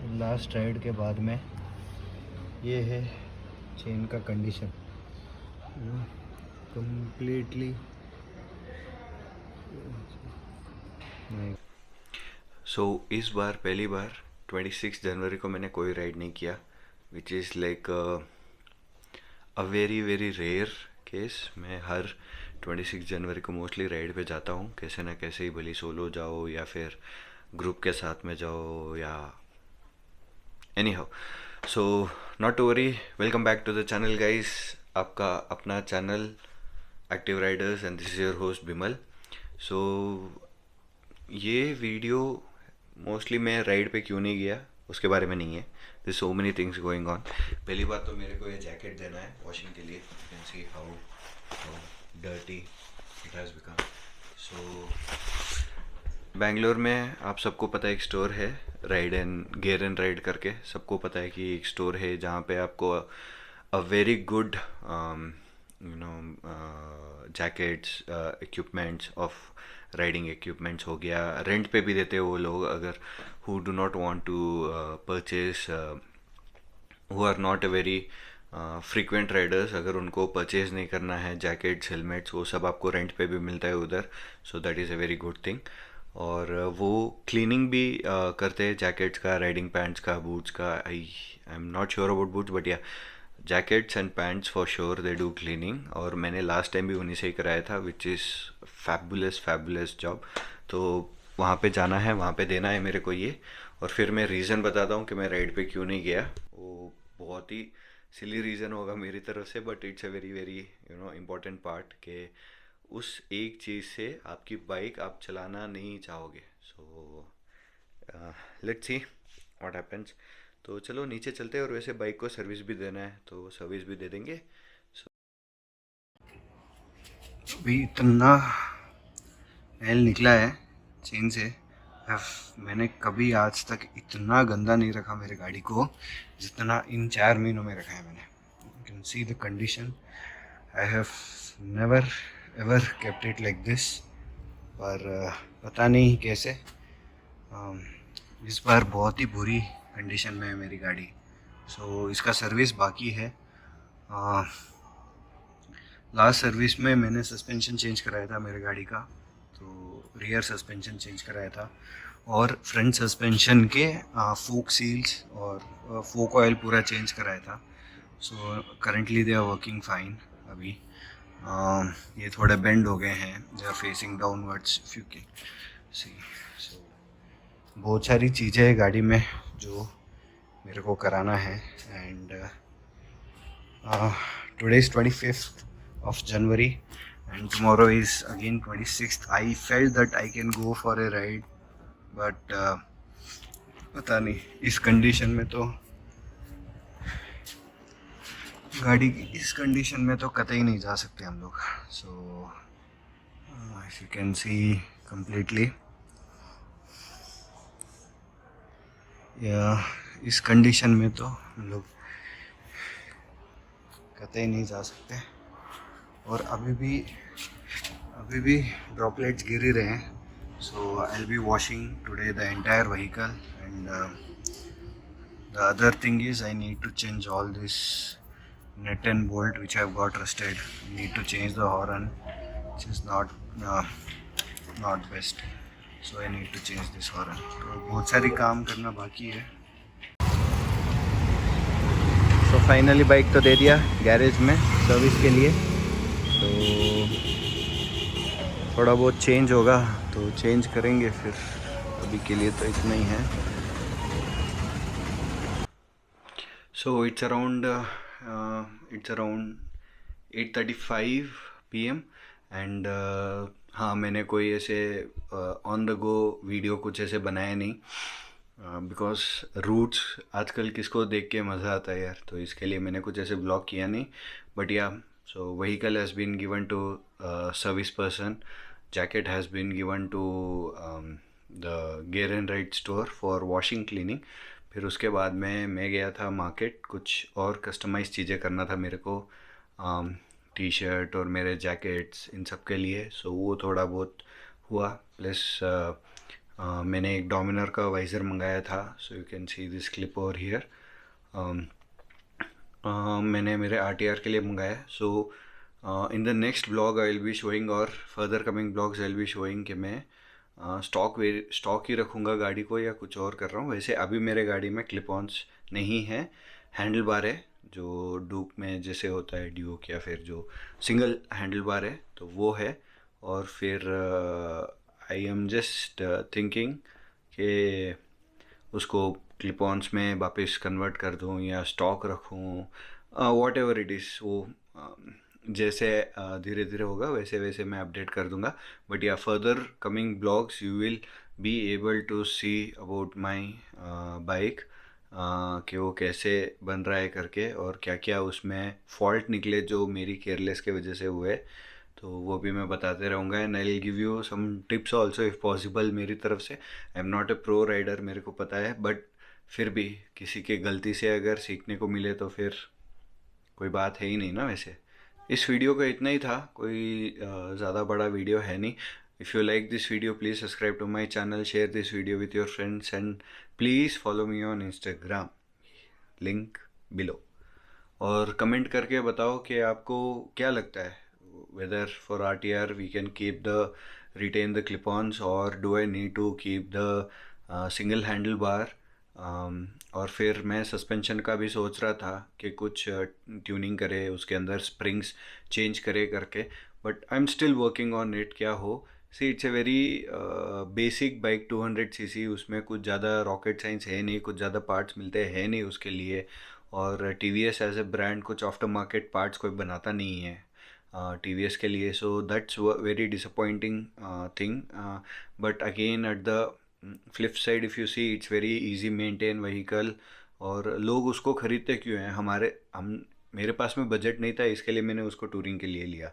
Last ride के बाद में ये है चेन का कंडीशन कंप्लीटली। इस बार पहली बार 26 जनवरी को मैंने कोई राइड नहीं किया, which is like a very very rare case. मैं हर 26 जनवरी को मोस्टली राइड पे जाता हूँ, कैसे ना कैसे ही, भले सोलो जाओ या फिर ग्रुप के साथ में जाओ या any how. So not to worry, welcome back to the channel guys, आपका अपना channel active riders, and this is your host Bimal. So ये वीडियो मोस्टली मैं राइड पे क्यों नहीं गया उसके बारे में नहीं है। This so many things going on. पहली बात तो मेरे को ये जैकेट देना है वॉशिंग के लिए। You can see how dirty it has become. So Bangalore में आप सबको पता है एक स्टोर है, ride and gear and ride करके। सबको पता है कि एक स्टोर है जहाँ पे आपको a very good jackets, equipments of riding equipments हो गया, रेंट पे भी देते हैं वो लोग, अगर who do not want to purchase, who are not a very frequent riders, अगर उनको परचेज नहीं करना है जैकेट्स, हेलमेट्स, वो सब आपको रेंट पे भी मिलता है उधर। So that is a very good thing. और वो क्लीनिंग भी करते हैं जैकेट्स का, राइडिंग पैंट्स का, बूट्स का। I am not sure about boots, but yeah jackets and pants for sure they do cleaning. और मैंने लास्ट टाइम भी उन्हीं से ही कराया था, which is fabulous fabulous job. तो वहाँ पे जाना है, वहाँ पे देना है मेरे को ये। और फिर मैं रीज़न बताता हूँ कि मैं राइड पे क्यों नहीं गया। वो बहुत ही सिली रीज़न होगा मेरी तरफ से, but it's a very very important part के उस एक चीज़ से आपकी बाइक आप चलाना नहीं चाहोगे। So let's see what happens. तो चलो नीचे चलते हैं, और वैसे बाइक को सर्विस भी देना है तो सर्विस भी दे देंगे। So, अभी इतना मैल निकला है चेन से, मैंने कभी आज तक इतना गंदा नहीं रखा मेरे गाड़ी को जितना इन 4 महीनों में रखा है मैंने। You can see the condition. I have never ever kept it like this. पर पता नहीं कैसे इस बार बहुत ही बुरी कंडीशन में है मेरी गाड़ी। सो इसका सर्विस बाकी है। लास्ट सर्विस में मैंने सस्पेंशन चेंज कराया था मेरे गाड़ी का, तो रियर सस्पेंशन चेंज कराया था, और फ्रंट सस्पेंशन के फोक सील्स और फोक ऑयल पूरा चेंज कराया था। So currently they are working fine. अभी ये थोड़े बेंड हो गए हैं, they are facing downwards if you can see. So बहुत सारी चीज़ें हैं गाड़ी में जो मेरे को कराना है। And today is 25th of January and tomorrow is again 26th. I felt that I can go for a ride, but पता नहीं इस कंडीशन में तो, गाड़ी की इस कंडीशन में तो कतई नहीं जा सकते हम लोग। So if you can C completely, या इस कंडीशन में तो हम लोग कतई नहीं जा सकते। और अभी भी ड्रॉपलेट्स गिर ही रहे हैं। So I will be washing today the entire vehicle, and the other thing is I need to change all this nut and bolt which I have got rusted. I need to change the horn, which is not best. So I need to change this horn. तो बहुत सारी काम करना बाकी है। तो finally bike तो दे दिया गैरेज में सर्विस के लिए। तो थोड़ा बहुत चेंज होगा तो चेंज करेंगे, फिर अभी के लिए तो इतना ही है। So it's around 8:35 PM and हाँ, मैंने कोई ऐसे ऑन द गो वीडियो कुछ ऐसे बनाया नहीं, बिकॉज रूट्स आजकल किसको देख के मज़ा आता है यार, तो इसके लिए मैंने कुछ ऐसे ब्लॉग किया नहीं। But yeah so vehicle has been given to service person, jacket has been given to the gear and ride store for washing cleaning. फिर उसके बाद में मैं गया था मार्केट, कुछ और कस्टमाइज़ चीज़ें करना था मेरे को, टी शर्ट और मेरे जैकेट्स इन सब के लिए। सो वो थोड़ा बहुत हुआ, प्लस मैंने एक डोमिनर का वाइज़र मंगाया था, so you can see this clip over here. मैंने मेरे RTR के लिए मंगाया। So in the next blog I will be showing, और further coming blogs I will be showing कि मैं स्टॉक ही रखूँगा गाड़ी को या कुछ और कर रहा हूँ। वैसे अभी मेरे गाड़ी में क्लिप ऑन्स नहीं है, हैंडल बार है जो डूक में जैसे होता है, ड्यूक या फिर जो सिंगल हैंडल बार है तो वो है। और फिर आई एम जस्ट थिंकिंग कि उसको क्लिप ऑन्स में वापस कन्वर्ट कर दूँ या स्टॉक रखूँ, वॉट एवर इट इज़। वो जैसे धीरे धीरे होगा वैसे वैसे मैं अपडेट कर दूंगा। But yeah further coming blogs you will be able to see about my bike, कि वो कैसे बन रहा है करके, और क्या क्या उसमें फॉल्ट निकले जो मेरी केयरलेस के वजह से हुए, तो वो भी मैं बताते रहूँगा। And I will give you some tips also if possible मेरी तरफ से। I am not a pro rider, मेरे को पता है, बट फिर भी किसी के गलती से अगर सीखने को मिले तो फिर कोई बात है ही नहीं ना। वैसे इस वीडियो का इतना ही था, कोई ज़्यादा बड़ा वीडियो है नहीं। If you like this video please subscribe to my channel, share this video with your friends, and please follow me on Instagram, link below. और कमेंट करके बताओ कि आपको क्या लगता है, whether for RTR we can keep the retain the clip ons, और do I need to keep the single handle bar. और फिर मैं सस्पेंशन का भी सोच रहा था कि कुछ ट्यूनिंग करे, उसके अंदर स्प्रिंग्स चेंज करे करके, but I am still working on it. क्या हो, see it's a very basic bike 200cc, उसमें कुछ ज़्यादा रॉकेट साइंस है नहीं, कुछ ज़्यादा पार्ट्स मिलते हैं नहीं उसके लिए। और TVS एज ए ब्रांड कुछ आफ्टर मार्केट पार्ट्स कोई बनाता नहीं है TVS के लिए, so that's very disappointing thing. But again at the flip side if you see it's very easy maintain vehicle, और लोग उसको ख़रीदते क्यों हैं। हम मेरे पास में बजट नहीं था, इसके लिए मैंने उसको टूरिंग के लिए लिया।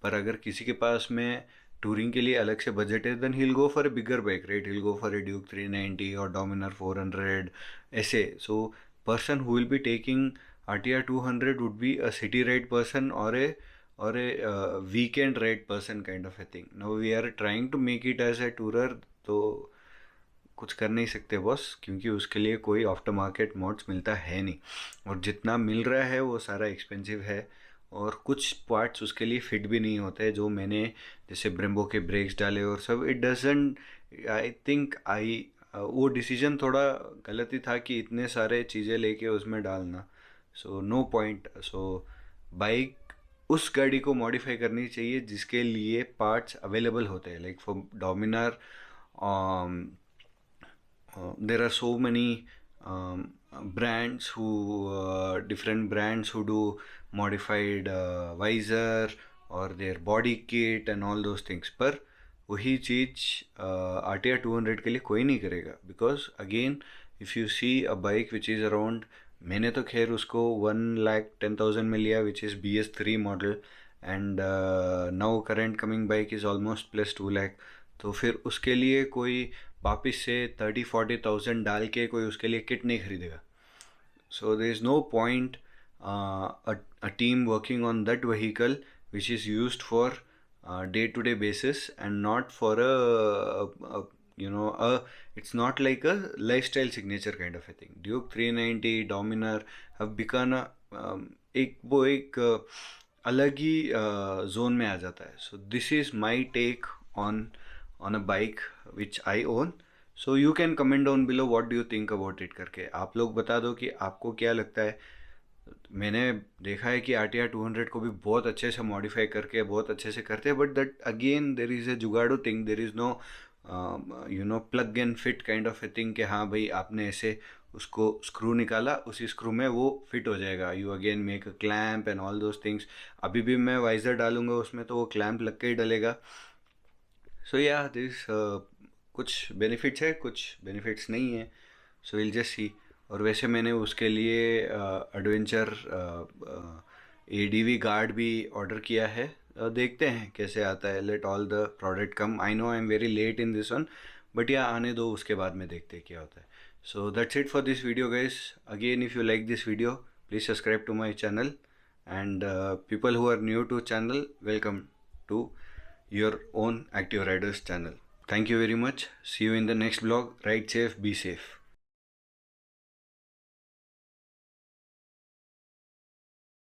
पर अगर किसी के पास में टूरिंग के लिए अलग से बजट है, then he'll go for a bigger bike, right? He'll go for a Duke 390 or Dominar 400 ऐसे। So person who will be taking RTR 200 would be a city ride person or a weekend ride person kind of a thing. Now we are trying to make it as a tourer, तो कुछ कर नहीं सकते boss, क्योंकि उसके लिए कोई after market modes मिलता है नहीं, और जितना मिल रहा है वो सारा एक्सपेंसिव है, और कुछ पार्ट्स उसके लिए फिट भी नहीं होते जो मैंने जैसे ब्रेम्बो के ब्रेक्स डाले और सब। इट डजंट, आई थिंक वो डिसीजन थोड़ा गलत ही था कि इतने सारे चीज़ें लेके उसमें डालना, सो नो पॉइंट। सो बाइक उस गाड़ी को मॉडिफाई करनी चाहिए जिसके लिए पार्ट्स अवेलेबल होते हैं, like for Dominar there are so many brands who different brands who do modified visor or their body kit and all those things, पर वही चीज़ RTR 200 के लिए कोई नहीं करेगा, because again if you see a bike which is around, मैंने तो खैर उसको 1,10,000 में लिया, which is BS3 model, and now current coming bike is almost plus 2 lakh. तो फिर उसके लिए कोई वापस से 30-40,000 डाल के कोई उसके लिए किट नहीं खरीदेगा। So there is no point a team working on that vehicle which is used for day-to-day basis, and not for it's not like a lifestyle signature kind of a thing. Duke 390, Dominar have become एक अलग ही zone में आ जाता है। So this is my take on a bike which I own. So you can comment down below what do you think about it करके, आप लोग बता दो कि आपको क्या लगता है। मैंने देखा है कि RTR 200 को भी बहुत अच्छे से मॉडिफाई करके बहुत अच्छे से करते हैं, but that again there is a जुगाड़ू thing, there is no plug and fit kind of a thing कि हाँ भाई आपने ऐसे उसको स्क्रू निकाला, उसी स्क्रू में वो फिट हो जाएगा। You again make a clamp and all those things. अभी भी मैं वाइज़र डालूंगा उसमें तो वो क्लैम्प लग के ही डलेगा। सो या दिस कुछ बेनिफिट्स है, कुछ बेनिफिट्स नहीं है, सो विल जस्ट सी। और वैसे मैंने उसके लिए एडवेंचर ADV गार्ड भी ऑर्डर किया है, देखते हैं कैसे आता है। Let all the product come, I know I am very late in this one, but yeah आने दो, उसके बाद में देखते हैं क्या होता है। So that's it for this video guys. Again if you like this video please subscribe to my channel, and people who are new to channel, welcome to your own Active Riders channel. Thank you very much. See you in the next vlog. Ride safe, be safe.